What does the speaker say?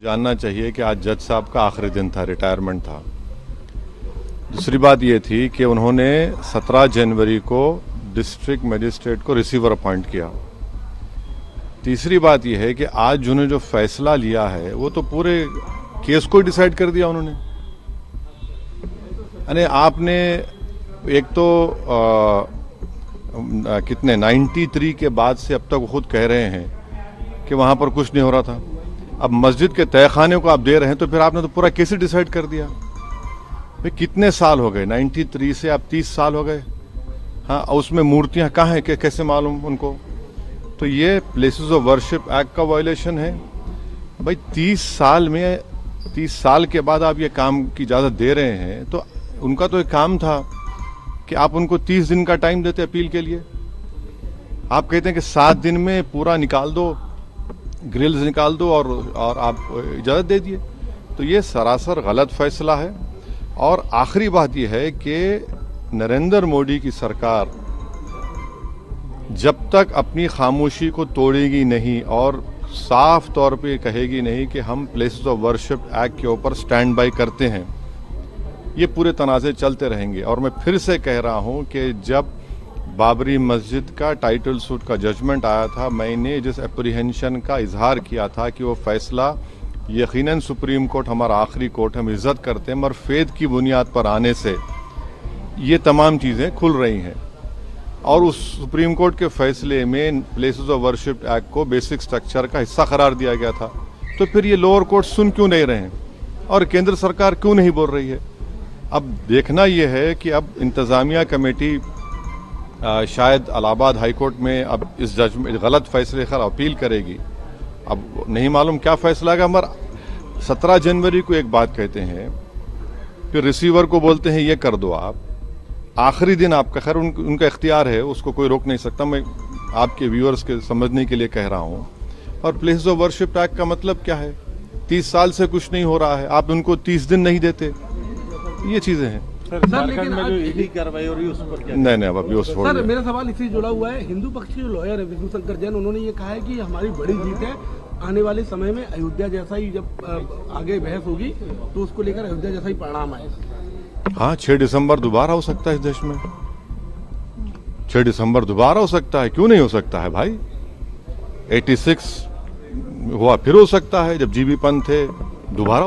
जानना चाहिए कि आज जज साहब का आखिरी दिन था, रिटायरमेंट था। दूसरी बात ये थी कि उन्होंने 17 जनवरी को डिस्ट्रिक्ट मजिस्ट्रेट को रिसीवर अपॉइंट किया। तीसरी बात यह है कि आज उन्होंने जो फैसला लिया है वो तो पूरे केस को डिसाइड कर दिया उन्होंने। यानी आपने एक तो कितने 93 के बाद से अब तक खुद कह रहे हैं कि वहां पर कुछ नहीं हो रहा था। अब मस्जिद के तहखाने को आप दे रहे हैं तो फिर आपने तो पूरा केस ही डिसाइड कर दिया। भाई कितने साल हो गए, 93 से आप 30 साल हो गए। हाँ, उसमें मूर्तियां कहाँ हैं, कैसे मालूम उनको? तो ये प्लेसेस ऑफ वर्शिप एक्ट का वायलेशन है। भाई 30 साल में 30 साल के बाद आप ये काम की इजाजत दे रहे हैं तो उनका तो एक काम था कि आप उनको 30 दिन का टाइम देते अपील के लिए। आप कहते हैं कि 7 दिन में पूरा निकाल दो, ग्रिल्स निकाल दो और आप इजाजत दे दिए। तो ये सरासर गलत फैसला है। और आखिरी बात यह है कि नरेंद्र मोदी की सरकार जब तक अपनी खामोशी को तोड़ेगी नहीं और साफ तौर पे कहेगी नहीं कि हम प्लेसेस ऑफ वर्शिप एक्ट के ऊपर स्टैंड बाय करते हैं, ये पूरे तनाज़े चलते रहेंगे। और मैं फिर से कह रहा हूं कि जब बाबरी मस्जिद का टाइटल सूट का जजमेंट आया था, मैंने जिस एप्रीहेंशन का इजहार किया था कि वो फैसला यकीनन सुप्रीम कोर्ट हमारा आखिरी कोर्ट, हम इज्जत करते हैं, मगर फेद की बुनियाद पर आने से ये तमाम चीज़ें खुल रही हैं। और उस सुप्रीम कोर्ट के फैसले में प्लेसेस ऑफ वर्शिप एक्ट को बेसिक स्ट्रक्चर का हिस्सा करार दिया गया था। तो फिर ये लोअर कोर्ट सुन क्यों नहीं रहे हैं और केंद्र सरकार क्यों नहीं बोल रही है? अब देखना यह है कि अब इंतजामिया कमेटी शायद इलाहाबाद हाईकोर्ट में अब इस जजमेंट गलत फैसले का अपील करेगी। अब नहीं मालूम क्या फैसला है, मगर 17 जनवरी को एक बात कहते हैं, फिर रिसीवर को बोलते हैं ये कर दो आप। आखिरी दिन आपका, खैर उनका इख्तियार है, उसको कोई रोक नहीं सकता। मैं आपके व्यूअर्स के समझने के लिए कह रहा हूं। और प्लेसेस ऑफ वर्शिप एक्ट का मतलब क्या है? 30 साल से कुछ नहीं हो रहा है, आप उनको 30 दिन नहीं देते। ये चीजें हैं सर, लेकिन में जो ईडी कार्रवाई हो रही है उस पर क्या? नहीं अब ये सर, मेरा सवाल इससे जुड़ा हुआ है। हिंदू पक्ष के जो लॉयर है विष्णु शंकर जैन, उन्होंने ये कहा है कि हमारी बड़ी जीत है। आने वाले समय में अयोध्या जैसा ही जब आगे बहस होगी तो उसको लेकर अयोध्या जैसा ही परिणाम आए। हाँ, 6 दिसंबर दोबारा हो सकता है इस देश में। 6 दिसंबर दोबारा हो सकता है, क्यों नहीं हो सकता है भाई? 86 हुआ, फिर हो सकता है जब जीबी पंत थे, दोबारा